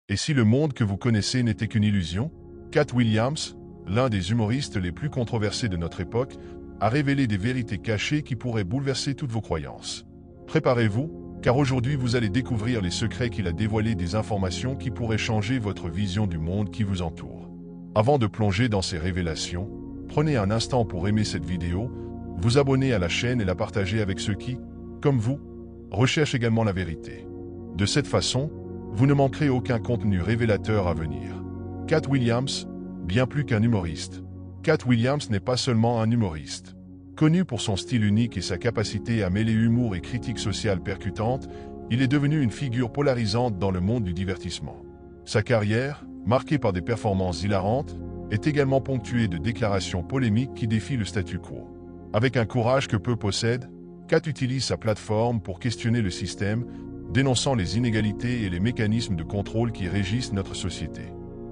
Et si le monde que vous connaissez n'était qu'une illusion? Katt Williams, l'un des humoristes les plus controversés de notre époque, a révélé des vérités cachées qui pourraient bouleverser toutes vos croyances. Préparez-vous, car aujourd'hui vous allez découvrir les secrets qu'il a dévoilés, des informations qui pourraient changer votre vision du monde qui vous entoure. Avant de plonger dans ces révélations, prenez un instant pour aimer cette vidéo, vous abonner à la chaîne et la partager avec ceux qui, comme vous, recherchent également la vérité. De cette façon, vous ne manquerez aucun contenu révélateur à venir. Katt Williams, bien plus qu'un humoriste. Katt Williams n'est pas seulement un humoriste. Connu pour son style unique et sa capacité à mêler humour et critique sociale percutante, il est devenu une figure polarisante dans le monde du divertissement. Sa carrière, marquée par des performances hilarantes, est également ponctuée de déclarations polémiques qui défient le statu quo. Avec un courage que peu possèdent, Katt utilise sa plateforme pour questionner le système, dénonçant les inégalités et les mécanismes de contrôle qui régissent notre société.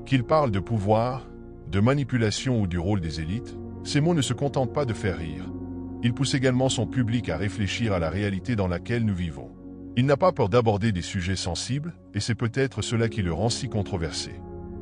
Qu'il parle de pouvoir, de manipulation ou du rôle des élites, ces mots ne se contentent pas de faire rire. Il pousse également son public à réfléchir à la réalité dans laquelle nous vivons. Il n'a pas peur d'aborder des sujets sensibles, et c'est peut-être cela qui le rend si controversé.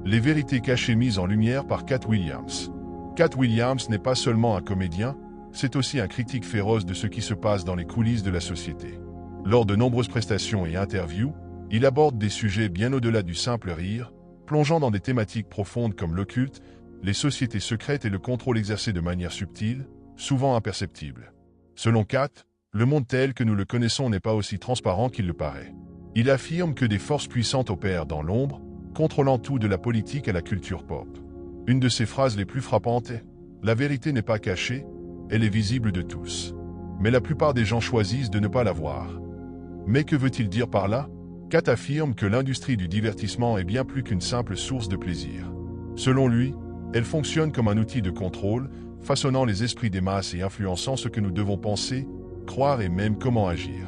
Les vérités cachées mises en lumière par Katt Williams. Katt Williams n'est pas seulement un comédien, c'est aussi un critique féroce de ce qui se passe dans les coulisses de la société. Lors de nombreuses prestations et interviews, il aborde des sujets bien au-delà du simple rire, plongeant dans des thématiques profondes comme l'occulte, les sociétés secrètes et le contrôle exercé de manière subtile, souvent imperceptible. Selon Katt, le monde tel que nous le connaissons n'est pas aussi transparent qu'il le paraît. Il affirme que des forces puissantes opèrent dans l'ombre, contrôlant tout de la politique à la culture pop. Une de ses phrases les plus frappantes est « La vérité n'est pas cachée, elle est visible de tous. Mais la plupart des gens choisissent de ne pas la voir. » Mais que veut-il dire par là? Katt affirme que l'industrie du divertissement est bien plus qu'une simple source de plaisir. Selon lui, elle fonctionne comme un outil de contrôle, façonnant les esprits des masses et influençant ce que nous devons penser, croire et même comment agir.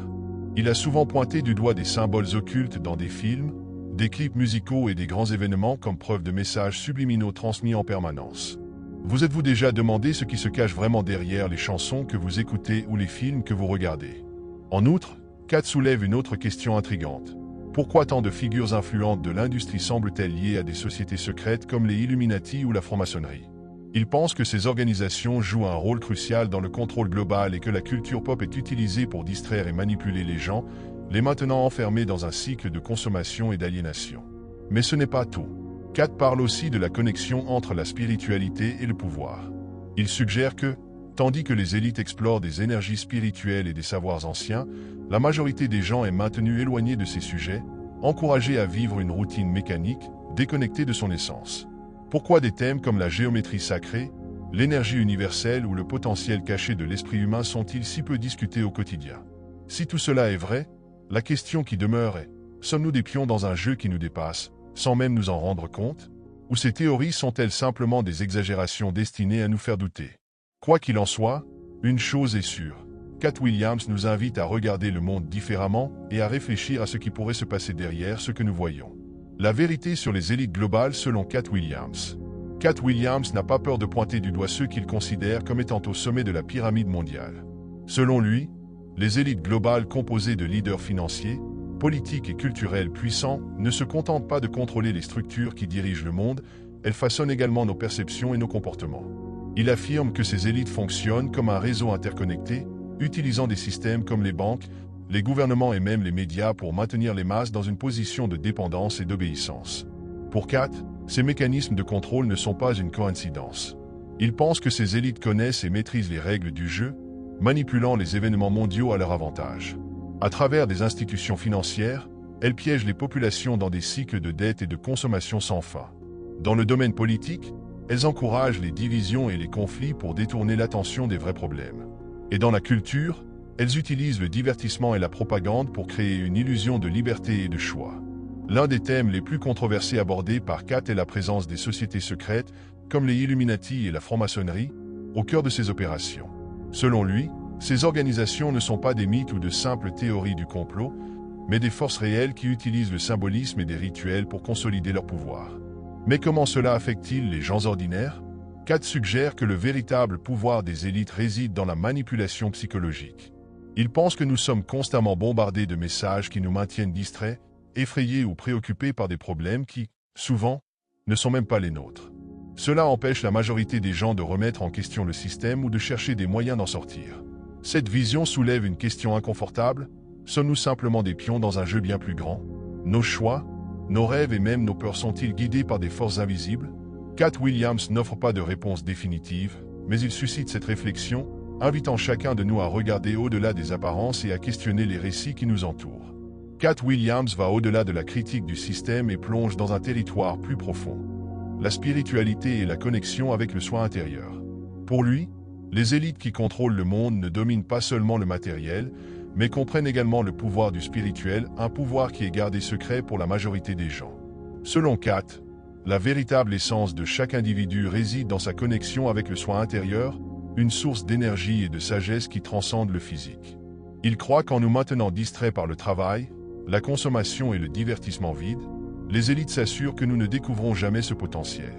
Il a souvent pointé du doigt des symboles occultes dans des films, des clips musicaux et des grands événements comme preuve de messages subliminaux transmis en permanence. Vous êtes-vous déjà demandé ce qui se cache vraiment derrière les chansons que vous écoutez ou les films que vous regardez? En outre, Katt soulève une autre question intrigante. Pourquoi tant de figures influentes de l'industrie semblent-elles liées à des sociétés secrètes comme les Illuminati ou la franc-maçonnerie? Il pense que ces organisations jouent un rôle crucial dans le contrôle global et que la culture pop est utilisée pour distraire et manipuler les gens, les maintenant enfermés dans un cycle de consommation et d'aliénation. Mais ce n'est pas tout. Katt parle aussi de la connexion entre la spiritualité et le pouvoir. Il suggère que, tandis que les élites explorent des énergies spirituelles et des savoirs anciens, la majorité des gens est maintenue éloignée de ces sujets, encouragée à vivre une routine mécanique, déconnectée de son essence. Pourquoi des thèmes comme la géométrie sacrée, l'énergie universelle ou le potentiel caché de l'esprit humain sont-ils si peu discutés au quotidien? Si tout cela est vrai, la question qui demeure est, sommes-nous des pions dans un jeu qui nous dépasse, sans même nous en rendre compte? Ou ces théories sont-elles simplement des exagérations destinées à nous faire douter? Quoi qu'il en soit, une chose est sûre, Katt Williams nous invite à regarder le monde différemment et à réfléchir à ce qui pourrait se passer derrière ce que nous voyons. La vérité sur les élites globales selon Katt Williams. Katt Williams n'a pas peur de pointer du doigt ceux qu'il considère comme étant au sommet de la pyramide mondiale. Selon lui, les élites globales composées de leaders financiers, politiques et culturels puissants ne se contentent pas de contrôler les structures qui dirigent le monde, elles façonnent également nos perceptions et nos comportements. Il affirme que ces élites fonctionnent comme un réseau interconnecté, utilisant des systèmes comme les banques, les gouvernements et même les médias pour maintenir les masses dans une position de dépendance et d'obéissance. Pour Katt, ces mécanismes de contrôle ne sont pas une coïncidence. Il pense que ces élites connaissent et maîtrisent les règles du jeu, manipulant les événements mondiaux à leur avantage. À travers des institutions financières, elles piègent les populations dans des cycles de dette et de consommation sans fin. Dans le domaine politique, elles encouragent les divisions et les conflits pour détourner l'attention des vrais problèmes. Et dans la culture, elles utilisent le divertissement et la propagande pour créer une illusion de liberté et de choix. L'un des thèmes les plus controversés abordés par Katt est la présence des sociétés secrètes, comme les Illuminati et la franc-maçonnerie, au cœur de ces opérations. Selon lui, ces organisations ne sont pas des mythes ou de simples théories du complot, mais des forces réelles qui utilisent le symbolisme et des rituels pour consolider leur pouvoir. Mais comment cela affecte-t-il les gens ordinaires? Katt suggère que le véritable pouvoir des élites réside dans la manipulation psychologique. Il pense que nous sommes constamment bombardés de messages qui nous maintiennent distraits, effrayés ou préoccupés par des problèmes qui, souvent, ne sont même pas les nôtres. Cela empêche la majorité des gens de remettre en question le système ou de chercher des moyens d'en sortir. Cette vision soulève une question inconfortable. Sommes-nous simplement des pions dans un jeu bien plus grand? Nos choix, nos rêves et même nos peurs sont-ils guidés par des forces invisibles? Cat Williams n'offre pas de réponse définitive, mais il suscite cette réflexion, invitant chacun de nous à regarder au-delà des apparences et à questionner les récits qui nous entourent. Cat Williams va au-delà de la critique du système et plonge dans un territoire plus profond. La spiritualité et la connexion avec le soi intérieur. Pour lui, les élites qui contrôlent le monde ne dominent pas seulement le matériel, mais comprennent également le pouvoir du spirituel, un pouvoir qui est gardé secret pour la majorité des gens. Selon Cat, la véritable essence de chaque individu réside dans sa connexion avec le soi intérieur, une source d'énergie et de sagesse qui transcende le physique. Il croit qu'en nous maintenant distraits par le travail, la consommation et le divertissement vide, les élites s'assurent que nous ne découvrons jamais ce potentiel.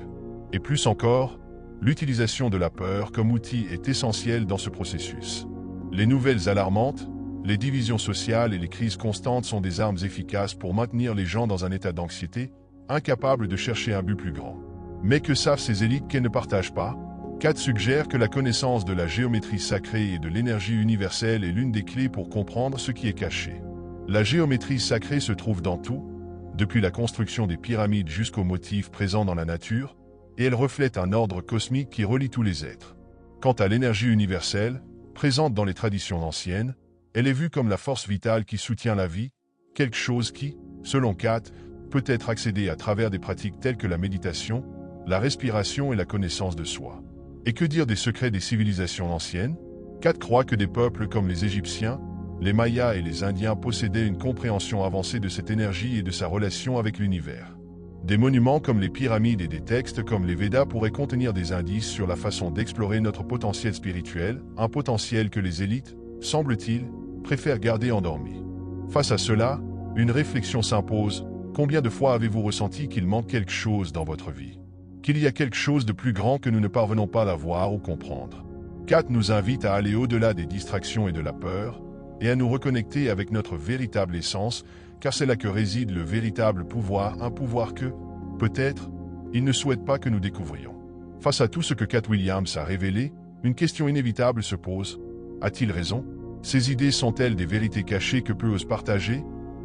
Et plus encore, l'utilisation de la peur comme outil est essentielle dans ce processus. Les nouvelles alarmantes, les divisions sociales et les crises constantes sont des armes efficaces pour maintenir les gens dans un état d'anxiété, incapables de chercher un but plus grand. Mais que savent ces élites qu'elles ne partagent pas? Cat suggère que la connaissance de la géométrie sacrée et de l'énergie universelle est l'une des clés pour comprendre ce qui est caché. La géométrie sacrée se trouve dans tout, depuis la construction des pyramides jusqu'aux motifs présents dans la nature, et elle reflète un ordre cosmique qui relie tous les êtres. Quant à l'énergie universelle, présente dans les traditions anciennes, elle est vue comme la force vitale qui soutient la vie, quelque chose qui, selon Cat, peut être accédé à travers des pratiques telles que la méditation, la respiration et la connaissance de soi. Et que dire des secrets des civilisations anciennes? Cat croit que des peuples comme les Égyptiens, les Mayas et les Indiens possédaient une compréhension avancée de cette énergie et de sa relation avec l'univers. Des monuments comme les pyramides et des textes comme les Védas pourraient contenir des indices sur la façon d'explorer notre potentiel spirituel, un potentiel que les élites, semble-t-il, préfèrent garder endormi. Face à cela, une réflexion s'impose. Combien de fois avez-vous ressenti qu'il manque quelque chose dans votre vie? Qu'il y a quelque chose de plus grand que nous ne parvenons pas à voir ou comprendre? Cat nous invite à aller au-delà des distractions et de la peur, et à nous reconnecter avec notre véritable essence, car c'est là que réside le véritable pouvoir, un pouvoir que, peut-être, il ne souhaite pas que nous découvrions. Face à tout ce que Cat Williams a révélé, une question inévitable se pose. A-t-il raison? Ces idées sont-elles des vérités cachées que peu osent partager,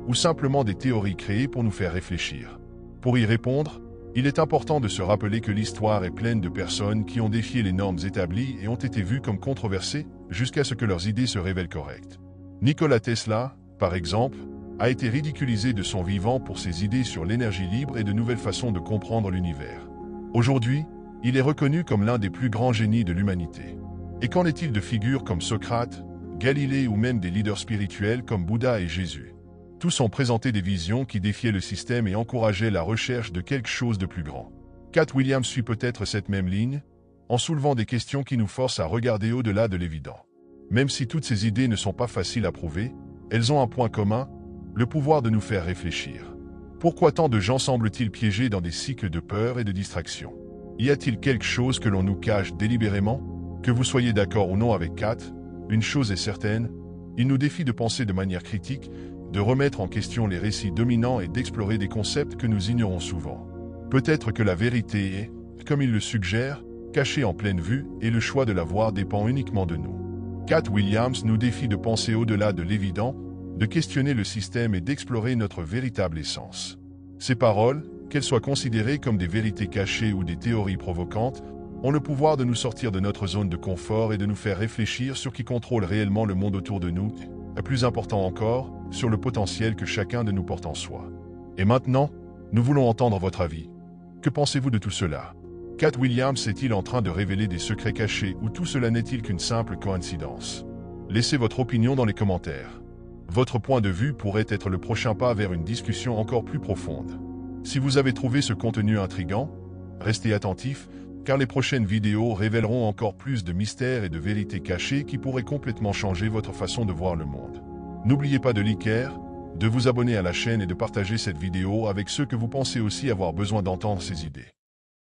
ou simplement des théories créées pour nous faire réfléchir? Pour y répondre, il est important de se rappeler que l'histoire est pleine de personnes qui ont défié les normes établies et ont été vues comme controversées, jusqu'à ce que leurs idées se révèlent correctes. Nikola Tesla, par exemple, a été ridiculisé de son vivant pour ses idées sur l'énergie libre et de nouvelles façons de comprendre l'univers. Aujourd'hui, il est reconnu comme l'un des plus grands génies de l'humanité. Et qu'en est-il de figures comme Socrate, Galilée ou même des leaders spirituels comme Bouddha et Jésus? Tous ont présenté des visions qui défiaient le système et encourageaient la recherche de quelque chose de plus grand. Cat Williams suit peut-être cette même ligne, en soulevant des questions qui nous forcent à regarder au-delà de l'évident. Même si toutes ces idées ne sont pas faciles à prouver, elles ont un point commun, le pouvoir de nous faire réfléchir. Pourquoi tant de gens semblent-ils piégés dans des cycles de peur et de distraction? Y a-t-il quelque chose que l'on nous cache délibérément? Que vous soyez d'accord ou non avec Cat, une chose est certaine, il nous défie de penser de manière critique, de remettre en question les récits dominants et d'explorer des concepts que nous ignorons souvent. Peut-être que la vérité est, comme il le suggère, cachée en pleine vue et le choix de la voir dépend uniquement de nous. Cat Williams nous défie de penser au-delà de l'évident, de questionner le système et d'explorer notre véritable essence. Ces paroles, qu'elles soient considérées comme des vérités cachées ou des théories provocantes, ont le pouvoir de nous sortir de notre zone de confort et de nous faire réfléchir sur qui contrôle réellement le monde autour de nous, et plus important encore, sur le potentiel que chacun de nous porte en soi. Et maintenant, nous voulons entendre votre avis. Que pensez-vous de tout cela? Cat Williams est-il en train de révéler des secrets cachés ou tout cela n'est-il qu'une simple coïncidence? Laissez votre opinion dans les commentaires. Votre point de vue pourrait être le prochain pas vers une discussion encore plus profonde. Si vous avez trouvé ce contenu intriguant, restez attentifs, car les prochaines vidéos révéleront encore plus de mystères et de vérités cachées qui pourraient complètement changer votre façon de voir le monde. N'oubliez pas de liker, de vous abonner à la chaîne et de partager cette vidéo avec ceux que vous pensez aussi avoir besoin d'entendre ces idées.